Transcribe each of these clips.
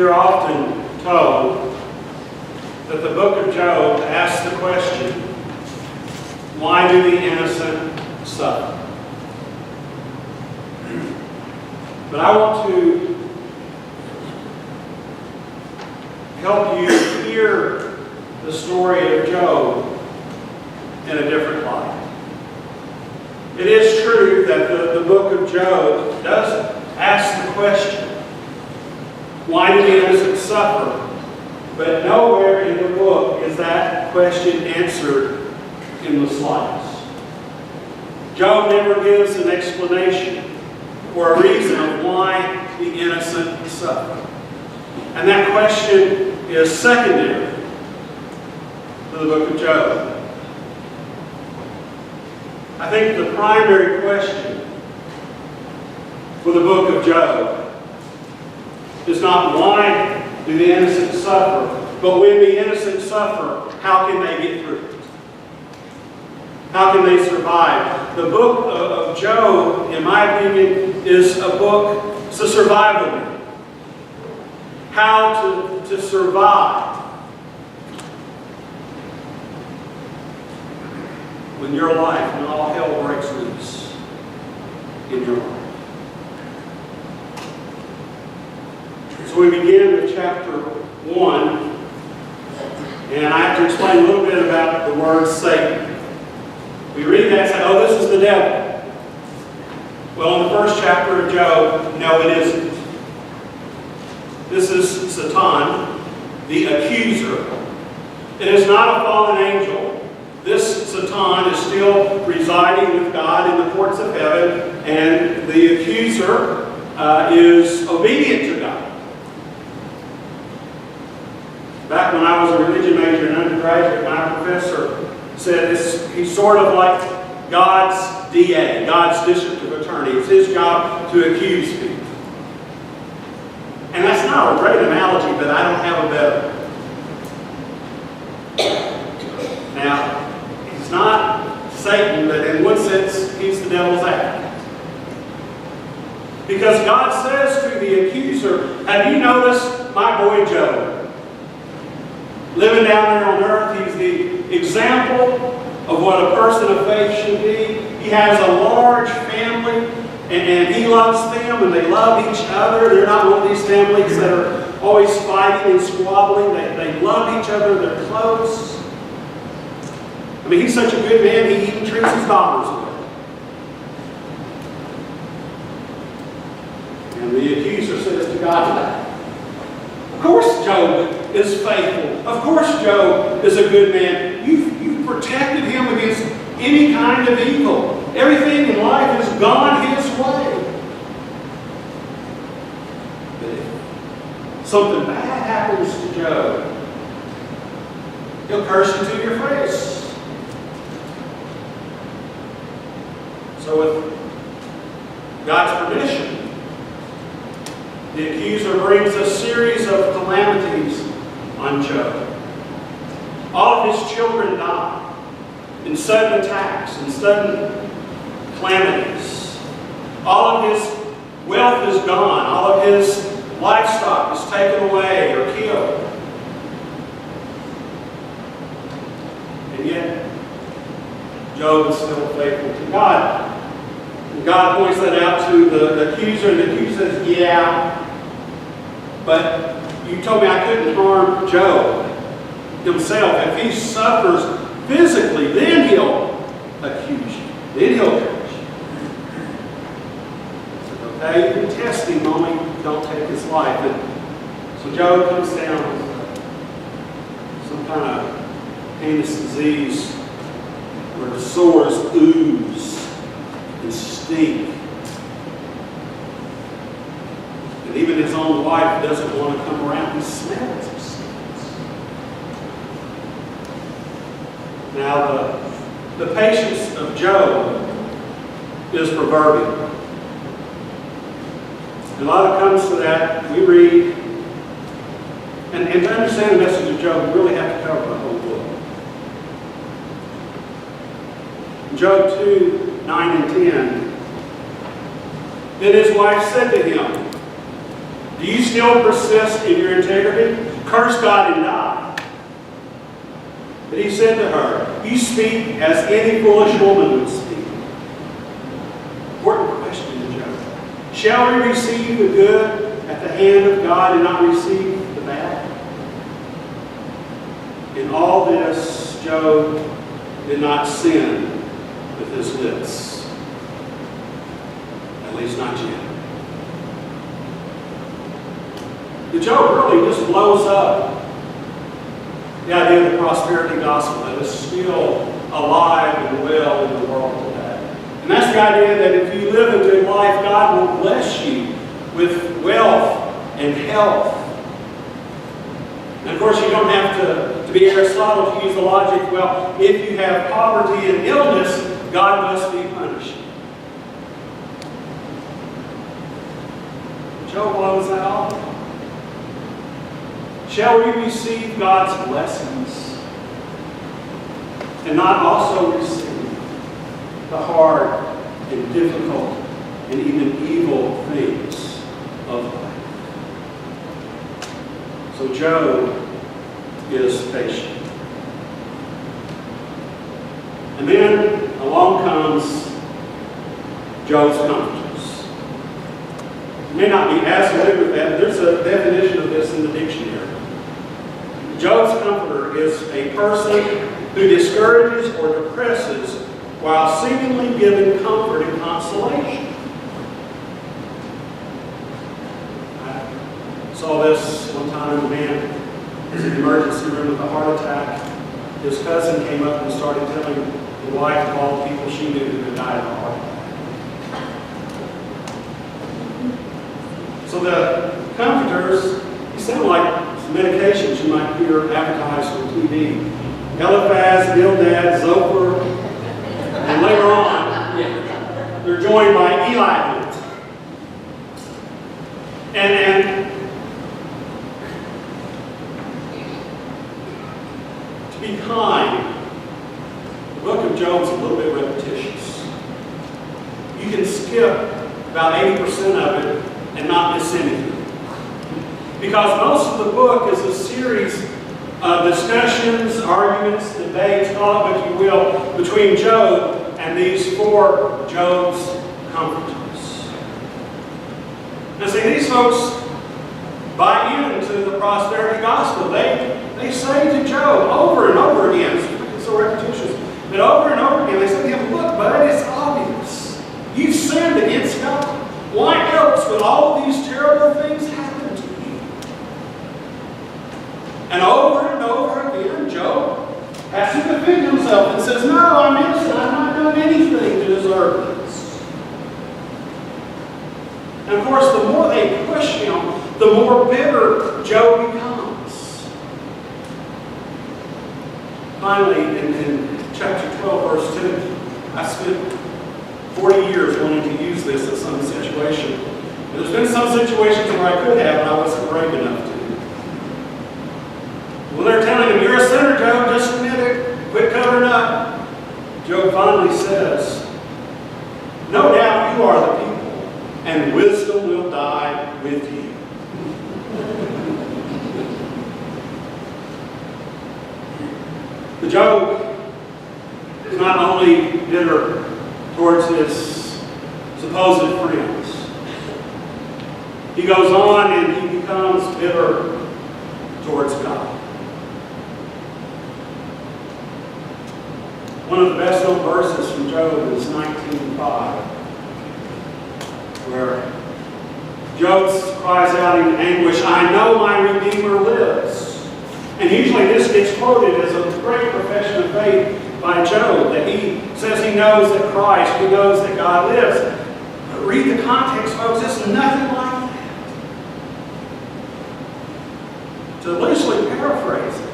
are often told that the book of Job asks the question, why do the innocent suffer? But I want to help you hear the story of Job in a different light. It is true that the book of Job does ask the question, why do the innocent suffer? But nowhere in the book is that question answered in the slightest. Job never gives an explanation or a reason of why the innocent suffer. And that question is secondary to the book of Job. I think the primary question for the book of Job is not why do the innocent suffer, but when the innocent suffer, how can they get through it? How can they survive? The book of Job, in my opinion, is a book, it's a survival book. How to survive when your life, when all hell breaks loose in your life. So we begin with chapter 1, and I have to explain a little bit about the word Satan. We read that and say, oh, this is the devil. Well, in the first chapter of Job, no, it isn't. This is Satan, the accuser. It is not a fallen angel. This Satan is still residing with God in the courts of heaven, and the accuser is obedient to God. Back when I was a religion major and undergraduate, my professor said he's sort of like God's DA, God's district attorney. It's his job to accuse people. And that's not a great analogy, but I don't have a better. Now, he's not Satan, but in one sense, he's the devil's advocate. Because God says to the accuser, have you noticed my boy Job? Living down there on earth, he's the example of what a person of faith should be. He has a large family, and he loves them, and they love each other. They're not one of these families that are always fighting and squabbling. They love each other. They're close. I mean, he's such a good man, he even treats his daughters well. And the accuser says to God, of course Job is faithful. Of course Job is a good man. You've protected him against any kind of evil. Everything in life has gone his way. But if something bad happens to Job, he'll curse you to your face. So with God's permission, the accuser brings a series of calamities on Job. All of his children die in sudden attacks and sudden calamities. All of his wealth is gone. All of his livestock is taken away or killed. And yet, Job is still faithful to God. And God points that out to the accuser, and the accuser says, yeah, but you told me I couldn't harm Job himself. If he suffers physically, then he'll accuse you. Then he'll curse you. Okay, you can test him, only don't take his life. And so Job comes down with some kind of heinous disease where sores ooze and stink. And even his own wife doesn't want to come around. He smells of sins. Now, the patience of Job is proverbial. And a lot comes to that. We read, and to understand the message of Job, we really have to cover the whole book. Job 2, 9 and 10. Then his wife said to him, Do you still persist in your integrity? Curse God and die. But he said to her, you speak as any foolish woman would speak. Important question to Job. Shall we receive the good at the hand of God and not receive the bad? In all this, Job did not sin with his lips. At least not yet. But Job really just blows up the idea of the prosperity gospel that is still alive and well in the world today. And that's the idea that if you live a good life, God will bless you with wealth and health. And of course, you don't have to be Aristotle to use the logic, well, if you have poverty and illness, God must be punishing. Job blows that off. Shall we receive God's blessings and not also receive the hard and difficult and even evil things of life? So Job is patient. And then along comes Job's comforters. You may not be as familiar with that, but there's a definition of this in the dictionary. Job's comforter is a person who discourages or depresses while seemingly giving comfort and consolation. I saw this one time. A man was in the emergency room with a heart attack. His cousin came up and started telling the wife of all the people she knew who had died of a heart attack. So the comforters, they sound like medications you might hear advertised on TV. Eliphaz, Bildad, Zophar, and later on, they're joined by Eli. And to be kind, the book of Job is a little bit repetitious. You can skip about 80% of it and not miss anything. Because most of the book is a series of discussions, arguments, debates, call it what you will, between Job and these four Job's comforters. Now see, these folks buy into the prosperity gospel. They say to Job over and over again, it's so repetitious, but over and over again, they say to him, look, bud, it's obvious. You've sinned against God. Why else would all these terrible things happen to you? And over again, Job has to defend himself and says, no, I'm innocent. I've not done anything to deserve this. And of course, the more they push him, the more bitter Job becomes. Finally, in chapter 12, verse 2, I spent 40 years wanting to use this in some situation. There's been some situations where I could have, and I wasn't brave enough to. Well, they're telling him, you're a sinner, Job, just admit it. Quit covering up. Job finally says, no doubt you are the people, and wisdom will die with you. But Job is not only bitter towards his supposed friends. He goes on and he becomes bitter towards God. One of the best known verses from Job is 19:5, where Job cries out in anguish, I know my Redeemer lives. And usually this gets quoted as a great profession of faith by Job, that he says he knows that Christ, he knows that God lives. But read the context, folks, it's nothing like that. To loosely paraphrase it,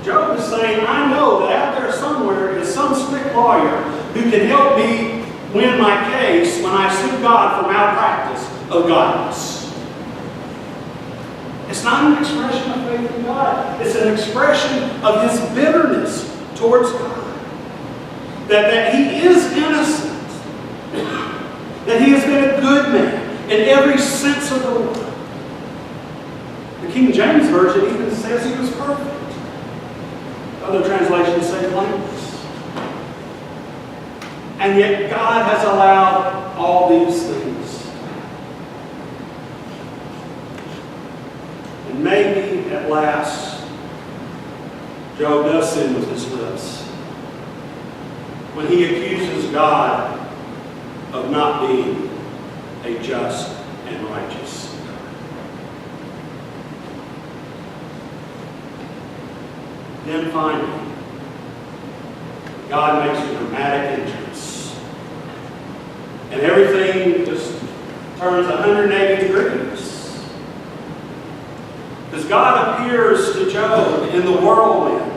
Job is saying, I know that out there somewhere is some slick lawyer who can help me win my case when I sue God for malpractice of godliness. It's not an expression of faith in God. It's an expression of his bitterness towards God. That he is innocent. That he has been a good man. in every sense of the word. The King James Version even says he was perfect. Other translations say blameless. And yet God has allowed all these things. And maybe at last, Job does sin with his lips when he accuses God of not being a just and righteous God. Then finally, God makes a dramatic entrance. And everything just turns 180 degrees. Because God appears to Job in the whirlwind.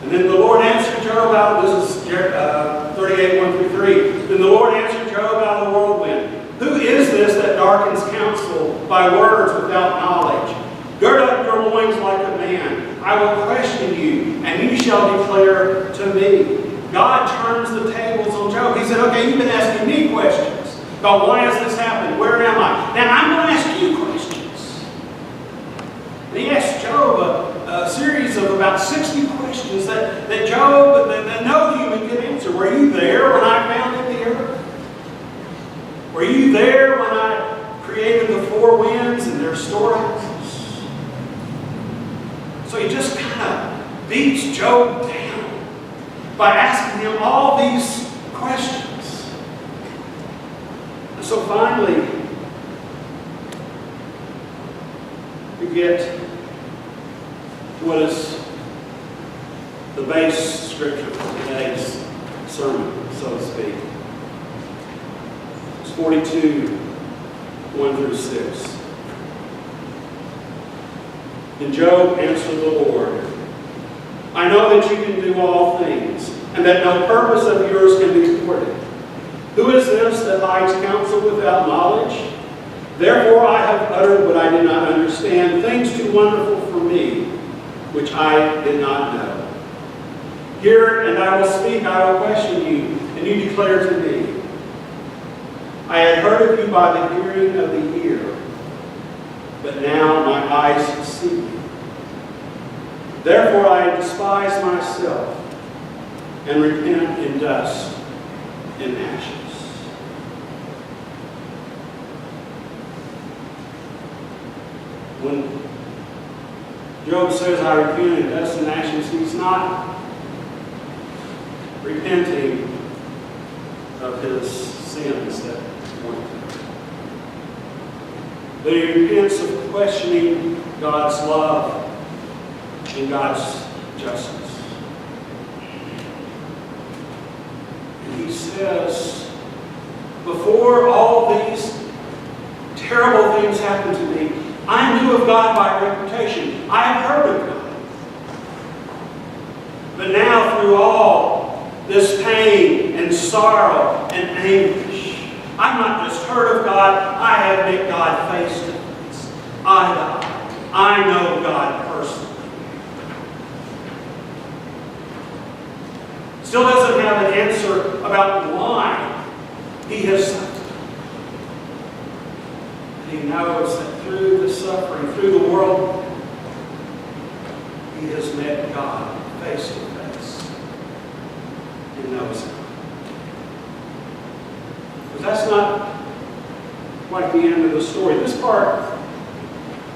And then the Lord answered Job out, this is 38, 1 through 3. Then the Lord answered Job out of the whirlwind. Who is this that darkens counsel by words without knowledge? Gird up your loins like a man. I will question you, and you shall declare to me. God turns the tables on Job. He said, okay, you've been asking me questions. God, why has this happened? Where am I? Now I'm going to ask you questions. And he asked Job a series of about 60 questions that Job, that no human could answer. Were you there when I founded the earth? Were you there when I created the four winds and their storehouses? So he just kind of beats Job down by asking him all these questions. And so finally, you get to what is the base scripture for today's sermon, so to speak. It's 42, 1 through 6. And Job answered the Lord, I know that you can do all things, and that no purpose of yours can be thwarted. Who is this that hides counsel without knowledge? Therefore I have uttered what I did not understand, things too wonderful for me, which I did not know. Hear, and I will speak, I will question you, and you declare to me. I had heard of you by the hearing of the ear, but now my eyes see you. Therefore I despise myself and repent in dust and ashes. When Job says, I repent in dust and ashes, he's not repenting of his sins that point to him. But he repents of questioning God's love and God's justice. And he says, before all these terrible things happened to me, I knew of God by reputation. I have heard of God. But now through all this pain and sorrow and anguish, I've not just heard of God, I have met God face to face, eye to eye. I know God personally. Still doesn't have an answer about why he has suffered. He knows that through the suffering, through the world, he has met God face to face. He knows him. But that's not quite the end of the story. This part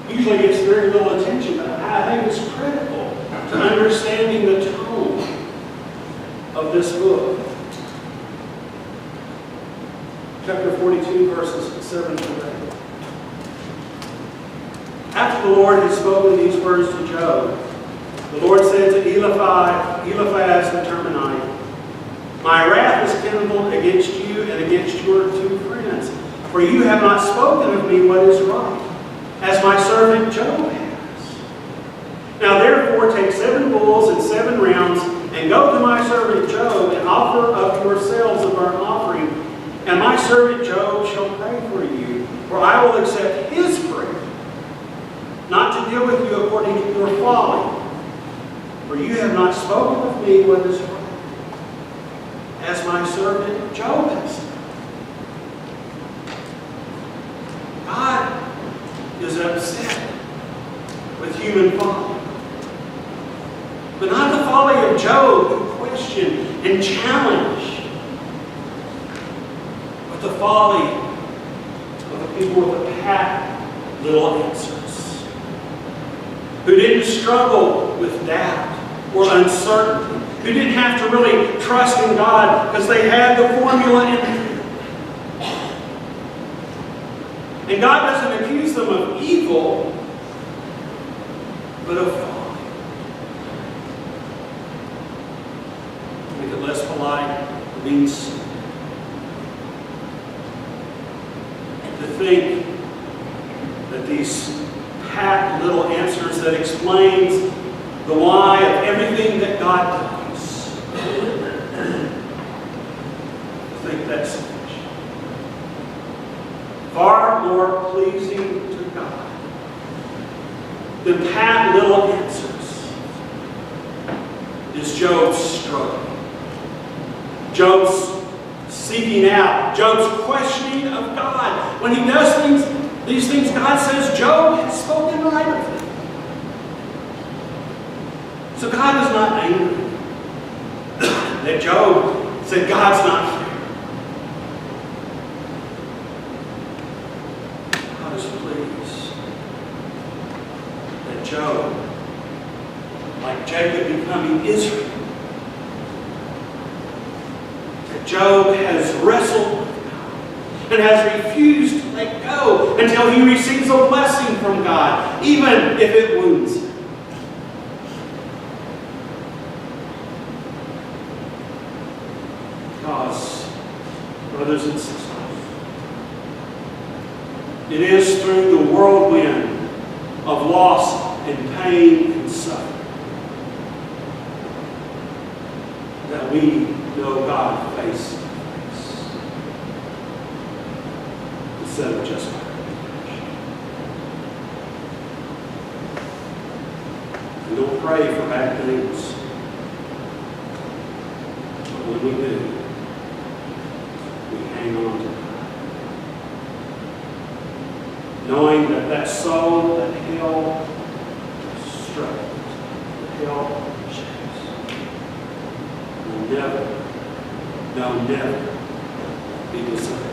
usually gets very little attention, but I think it's critical to understanding the tone of this book. Chapter 42, verses 7 through 8. After the Lord had spoken these words to Job, the Lord said to Eliphaz the Temanite, my wrath is kindled against you and against your two friends, for you have not spoken of me what is right, as my servant Job has. Now therefore take 7 bulls and 7 rams, and go to my servant Job, and offer up yourselves a burnt offering, and my servant Job shall pray for you, for I will accept his prayer, not to deal with you according to your folly, for you have not spoken of me what is right, as my servant Job has done. human folly. But not the folly of Job, who questioned and challenged, but the folly of the people with the pat little answers, who didn't struggle with doubt or uncertainty, who didn't have to really trust in God because they had the formula in there. And God doesn't accuse them of evil, but of folly. Make it less polite, it means to think that these pat little answers that explains the why of everything that God does. I think that's sufficient. Far more pleasing to God than pat little answers is Job's struggle. Job's seeking out, Job's questioning of God. When he does these things, God says, Job has spoken right of them. So God is not angry that Job said God's not fair. God is pleased that Job, like Jacob becoming Israel, that Job has wrestled with God and has refused to let go until he receives a blessing from God, even if it wounds him. Because, brothers and sisters, it is through the whirlwind of loss and pain and suffering that we know God face to face, instead of just by reputation. We don't pray for bad things, but when we do, hang on to God, knowing that soul that hell struggles, that hell shakes, will never be the same.